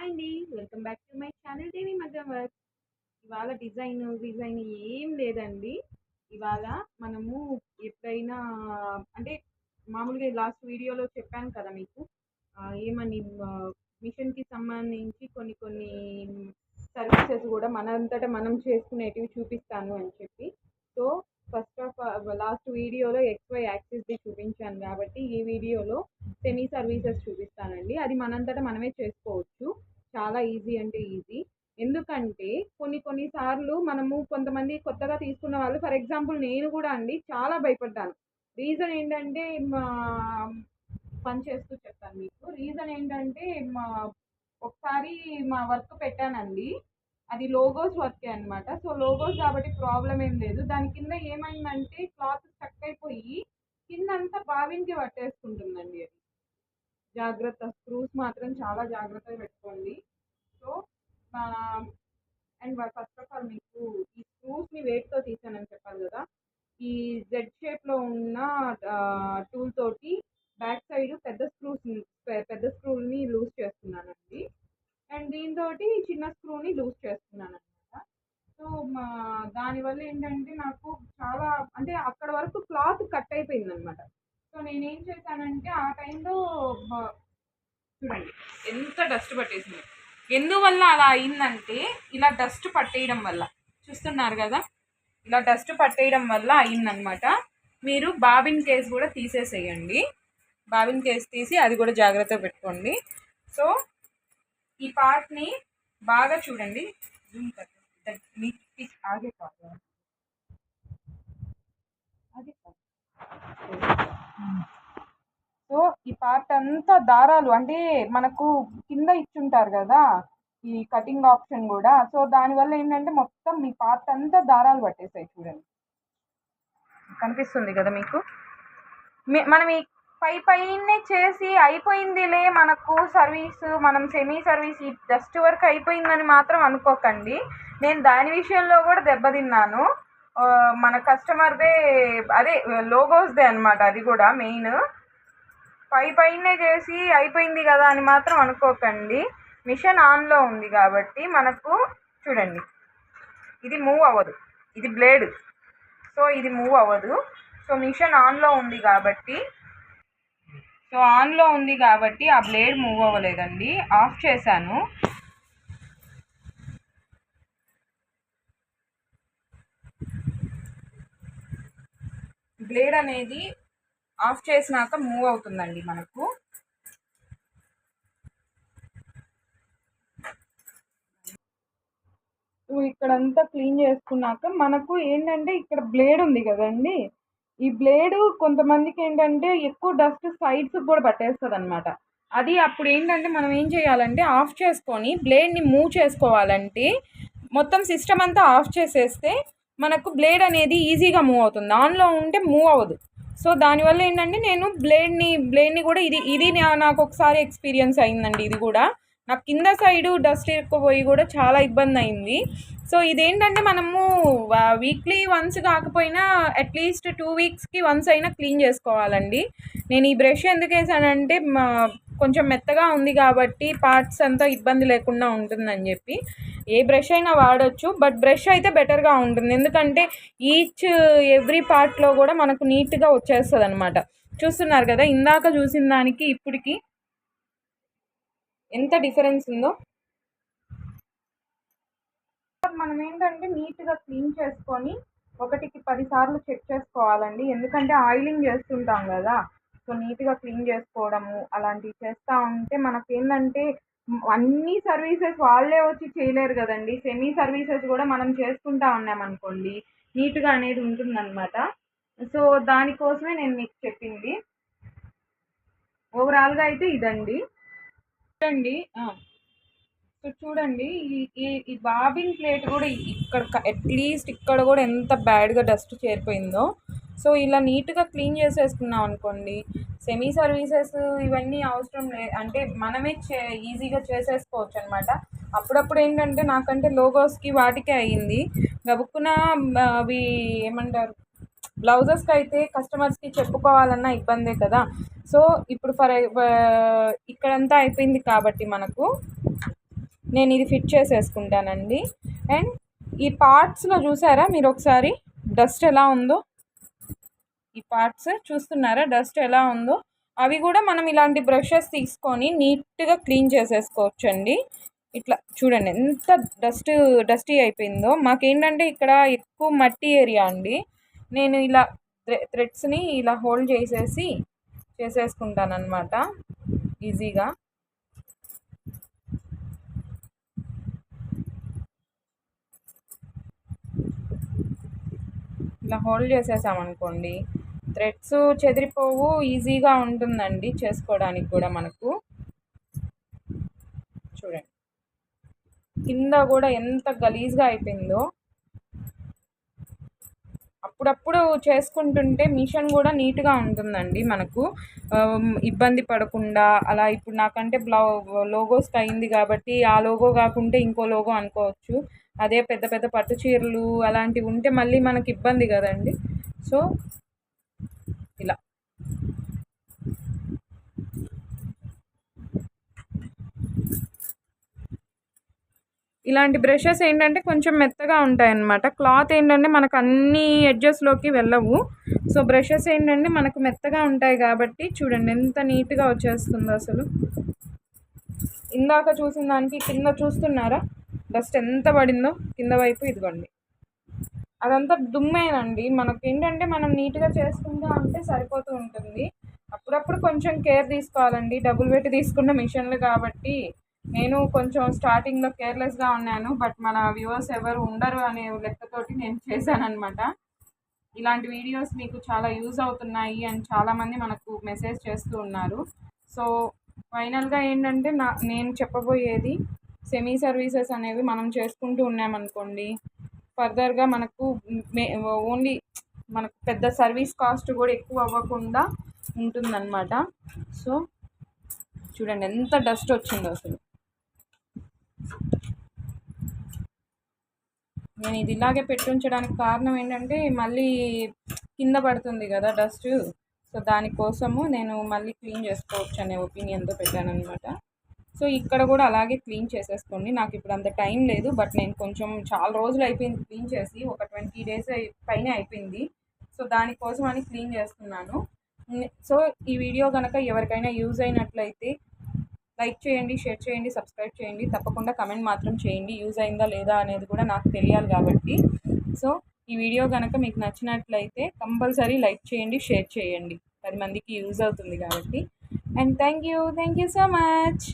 Hi అండి. Welcome back to my channel Devi Maggam work. ఇవాళ design ఏం లేదండి. ఇవాళ మనము ఎప్పుడైనా అంటే మామూలుగా లాస్ట్ వీడియోలో చెప్పాను కదా మీకు ఏమని మిషన్‌కి సంబంధించి కొన్ని కొన్ని సర్వీసెస్ కూడా మనంతట మనం చేసుకునేటివి చూపిస్తాను అని చెప్పి. సో ఫస్ట్ ఆఫ్ లాస్ట్ వీడియోలో ఎక్స్‌వై యాక్సిస్‌ది చూపించాను కాబట్టి ఈ వీడియోలో సెమీ సర్వీసెస్ చూపిస్తానండి. అది మనంతట మనమే చేసుకోవచ్చు. చాలా ఈజీ అంటే ఈజీ. ఎందుకంటే కొన్ని సార్లు మనము కొంతమంది కొత్తగా తీసుకున్న వాళ్ళు, ఫర్ ఎగ్జాంపుల్ నేను కూడా అండి చాలా భయపడ్డాను. రీజన్ ఏంటంటే పని చేస్తూ చెప్తాను మీకు. రీజన్ ఏంటంటే ఒకసారి మా వర్క్ పెట్టానండి. అది లోగోస్ వర్కే అనమాట. సో లోగోస్ కాబట్టి ప్రాబ్లం ఏం లేదు. దాని కింద ఏమైందంటే క్లాత్ స్టక్ అయిపోయి కిందంతా బావించి పట్టేసుకుంటుందండి. అది జాగ్రత్త, స్క్రూస్ మాత్రం చాలా జాగ్రత్తగా పెట్టుకోండి. So and first of all మీకు ఈ స్క్రూస్ని వెయిట్తో తీసానని చెప్పాను కదా. ఈ జెడ్ షేప్లో ఉన్న టూల్ తోటి బ్యాక్ సైడ్ పెద్ద స్క్రూని లూజ్ చేస్తున్నానండి. అండ్ దీంతో చిన్న స్క్రూని లూజ్ చేస్తున్నాను అనమాట. సో దానివల్ల ఏంటంటే నాకు చాలా అంటే అక్కడ వరకు క్లాత్ కట్ అయిపోయింది అనమాట. సో నేనేం చేశానంటే ఆ టైంలో చూడండి ఎంత డస్ట్ పట్టేసింది. ఎందువల్ల అలా అయిందంటే ఇలా డస్ట్ పట్టేయడం వల్ల, చూస్తున్నారు కదా, ఇలా డస్ట్ పట్టేయడం వల్ల అయిందనమాట. మీరు బాబిన్ కేస్ కూడా తీసేసేయండి. బాబిన్ కేస్ తీసి అది కూడా జాగ్రత్తగా పెట్టుకోండి. సో ఈ పార్ట్ని బాగా చూడండి. ఆగే కాదు సో ఈ పార్ట్ అంతా దారాలు అంటే మనకు కింద ఇచ్చుంటారు కదా ఈ కటింగ్ ఆప్షన్ కూడా. సో దానివల్ల ఏంటంటే మొత్తం మీ పార్ట్ అంతా దారాలు పట్టేసాయి. చూడండి, కనిపిస్తుంది కదా మీకు. మనం ఈ పైనే చేసి అయిపోయిందిలే మనకు సర్వీస్, మనం సెమీ సర్వీస్ ఈ డస్ట్ వర్క్ అయిపోయిందని మాత్రం అనుకోకండి. నేను దాని విషయంలో కూడా దెబ్బతిన్నాను. మన కస్టమర్దే అదే లోగోస్దే అనమాట. అది కూడా మెయిన్. పైనే చేసి అయిపోయింది కదా అని మాత్రం అనుకోకండి. మిషన్ ఆన్లో ఉంది కాబట్టి మనకు చూడండి ఇది మూవ్ అవ్వదు, ఇది బ్లేడ్. సో ఇది మూవ్ అవ్వదు. సో మిషన్ ఆన్లో ఉంది కాబట్టి ఆ బ్లేడ్ మూవ్ అవ్వలేదండి. ఆఫ్ చేశాను. బ్లేడ్ అనేది ఆఫ్ చేసినాక మూవ్ అవుతుందండి మనకు. ఇక్కడంతా క్లీన్ చేసుకున్నాక మనకు ఏంటంటే ఇక్కడ బ్లేడ్ ఉంది కదండి. ఈ బ్లేడ్ కొంతమందికి ఏంటంటే ఎక్కువ డస్ట్ సైడ్స్ కూడా పట్టేస్తుంది అనమాట. అది అప్పుడు ఏంటంటే మనం ఏం చేయాలంటే ఆఫ్ చేసుకొని బ్లేడ్ని మూవ్ చేసుకోవాలంటే మొత్తం సిస్టమ్ అంతా ఆఫ్ చేసేస్తే మనకు బ్లేడ్ అనేది ఈజీగా మూవ్ అవుతుంది. ఆన్లో ఉంటే మూవ్ అవ్వదు. సో దానివల్ల ఏంటంటే నేను బ్లేడ్ని కూడా ఇది నాకు ఒకసారి ఎక్స్పీరియన్స్ అయిందండి. ఇది కూడా నాకు కింద సైడు డస్ట్ ఎక్కుపోయి కూడా చాలా ఇబ్బంది అయింది. సో ఇదేంటంటే మనము వీక్లీ వన్స్ కాకపోయినా అట్లీస్ట్ 2 వీక్స్కి వన్స్ అయినా క్లీన్ చేసుకోవాలండి. నేను ఈ బ్రష్ ఎందుకు వేసానంటే కొంచెం మెత్తగా ఉంది కాబట్టి పార్ట్స్ అంతా ఇబ్బంది లేకుండా ఉంటుందని చెప్పి. ఏ బ్రష్ అయినా వాడచ్చు, బట్ బ్రష్ అయితే బెటర్గా ఉంటుంది. ఎందుకంటే ఎవ్రీ పార్ట్లో కూడా మనకు నీట్గా వచ్చేస్తుంది అనమాట. చూస్తున్నారు కదా, ఇందాక చూసిన దానికి ఇప్పటికి ఎంత డిఫరెన్స్ ఉందో. మనం ఏంటంటే నీట్గా క్లీన్ చేసుకొని 1కి 10 సార్లు చెక్ చేసుకోవాలండి. ఎందుకంటే ఆయిలింగ్ చేస్తుంటాం కదా. సో నీట్గా క్లీన్ చేసుకోవడము అలాంటివి చేస్తూ ఉంటే మనకి ఏంటంటే అన్ని సర్వీసెస్ వాళ్ళే వచ్చి చేయలేరు కదండి. సెమీ సర్వీసెస్ కూడా మనం చేసుకుంటా ఉన్నామనుకోండి నీట్గా అనేది ఉంటుందన్నమాట. సో దానికోసమే నేను మీకు చెప్పింది. ఓవరాల్గా అయితే ఇదండి. చూడండి ఈ బాబిన్ ప్లేట్ కూడా ఇక్కడ అట్లీస్ట్ ఇక్కడ కూడా ఎంత బ్యాడ్గా డస్ట్ చేరిపోయిందో. సో ఇలా నీట్గా క్లీన్ చేసేసుకున్నాం అనుకోండి, సెమీ సర్వీసెస్ ఇవన్నీ అవసరం లేదు. అంటే మనమే ఈజీగా చేసేసుకోవచ్చు అనమాట. అప్పుడప్పుడు ఏంటంటే నాకంటే లోగోస్కి వాటికే అయ్యింది. గబుక్కున అవి ఏమంటారు, బ్లౌజెస్కి అయితే కస్టమర్స్కి చెప్పుకోవాలన్నా ఇబ్బందే కదా. సో ఇప్పుడు ఇక్కడంతా అయిపోయింది కాబట్టి మనకు నేను ఇది ఫిట్ చేసేసుకుంటానండి. అండ్ ఈ పార్ట్స్లో చూసారా మీరు ఒకసారి డస్ట్ ఎలా ఉందో, ఈ పార్ట్స్ చూస్తున్నారా డస్ట్ ఎలా ఉందో, అవి కూడా మనం ఇలాంటి బ్రషెస్ తీసుకొని నీట్గా క్లీన్ చేసేసుకోవచ్చండి. ఇట్లా చూడండి ఎంత డస్టీ అయిపోయిందో. మాకేంటంటే ఇక్కడ ఎక్కువ మట్టి ఏరియా అండి. నేను ఇలా థ్రెడ్స్ని ఇలా హోల్డ్ చేసేసుకుంటాను అనమాట ఈజీగా. ఇలా హోల్డ్ చేసేసామనుకోండి థ్రెడ్స్ చెదిరిపోవు, ఈజీగా ఉంటుందండి చేసుకోవడానికి కూడా మనకు. చూడండి కింద కూడా ఎంత గలీజ్గా అయిపోయిందో. అప్పుడప్పుడు చేసుకుంటుంటే మిషన్ కూడా నీట్గా ఉంటుందండి మనకు, ఇబ్బంది పడకుండా. అలా ఇప్పుడు నాకంటే లోగోస్కి అయింది కాబట్టి ఆ లోగో కాకుంటే ఇంకో లోగో అనుకోవచ్చు. అదే పెద్ద పెద్ద పట్టు చీరలు అలాంటివి ఉంటే మళ్ళీ మనకి ఇబ్బంది కదండి. సో ఇలా ఇలాంటి బ్రషెస్ ఏంటంటే కొంచెం మెత్తగా ఉంటాయన్నమాట. క్లాత్ ఏంటంటే మనకు అన్ని ఎడ్జెస్లోకి వెళ్ళవు. సో బ్రషెస్ ఏంటంటే మనకు మెత్తగా ఉంటాయి కాబట్టి చూడండి ఎంత నీట్గా వచ్చేస్తుందో అసలు. ఇందాక చూసిన దానికి కింద చూస్తున్నారా డస్ట్ ఎంత పడిందో కింద వైపు. ఇదిగోండి అదంతా దుమ్మేనండి. మనకి ఏంటంటే మనం నీట్గా చేసుకుంటూ ఉంటే సరిపోతూ ఉంటుంది. అప్పుడప్పుడు కొంచెం కేర్ తీసుకోవాలండి. డబ్బులు పెట్టి తీసుకున్న మిషన్లు కాబట్టి నేను కొంచెం స్టార్టింగ్లో కేర్లెస్గా ఉన్నాను. బట్ మన వ్యూవర్స్ ఎవరు ఉండరు అనే లెక్కతోటి నేను చేశానమాట. ఇలాంటి వీడియోస్ మీకు చాలా యూజ్ అవుతున్నాయి అని చాలామంది మనకు మెసేజ్ చేస్తూ ఉన్నారు. సో ఫైనల్గా ఏంటంటే నేను చెప్పబోయేది, సెమీ సర్వీసెస్ అనేవి మనం చేసుకుంటూ ఉన్నామనుకోండి ఫర్దర్గా మనకు ఓన్లీ మనకు పెద్ద సర్వీస్ కాస్ట్ కూడా ఎక్కువ అవ్వకుండా ఉంటుందన్నమాట. సో చూడండి ఎంత డస్ట్ వచ్చిందో అసలు. నేను ఇది ఇలాగే పెట్టి ఉంచడానికి కారణం ఏంటంటే మళ్ళీ కింద పడుతుంది కదా డస్ట్. సో దానికోసము నేను మళ్ళీ క్లీన్ చేసుకోవచ్చు అనే ఒపీనియన్తో పెట్టాను అనమాట. సో ఇక్కడ కూడా అలాగే క్లీన్ చేసేసుకోండి. నాకు ఇప్పుడు అంత టైం లేదు, బట్ నేను కొంచెం చాలా రోజులు అయిపోయింది క్లీన్ చేసి, ఒక 20 days పైనే అయిపోయింది. సో దానికోసం అని క్లీన్ చేస్తున్నాను. సో ఈ వీడియో కనుక ఎవరికైనా యూజ్ అయినట్లయితే లైక్ చేయండి, షేర్ చేయండి, సబ్స్క్రైబ్ చేయండి. తప్పకుండా కమెంట్ మాత్రం చేయండి యూజ్ అయిందా లేదా అనేది కూడా నాకు తెలియాలి కాబట్టి. సో ఈ వీడియో కనుక మీకు నచ్చినట్లయితే కంపల్సరీ లైక్ చేయండి, షేర్ చేయండి. 10 మందికి యూజ్ అవుతుంది కాబట్టి. And thank you so much.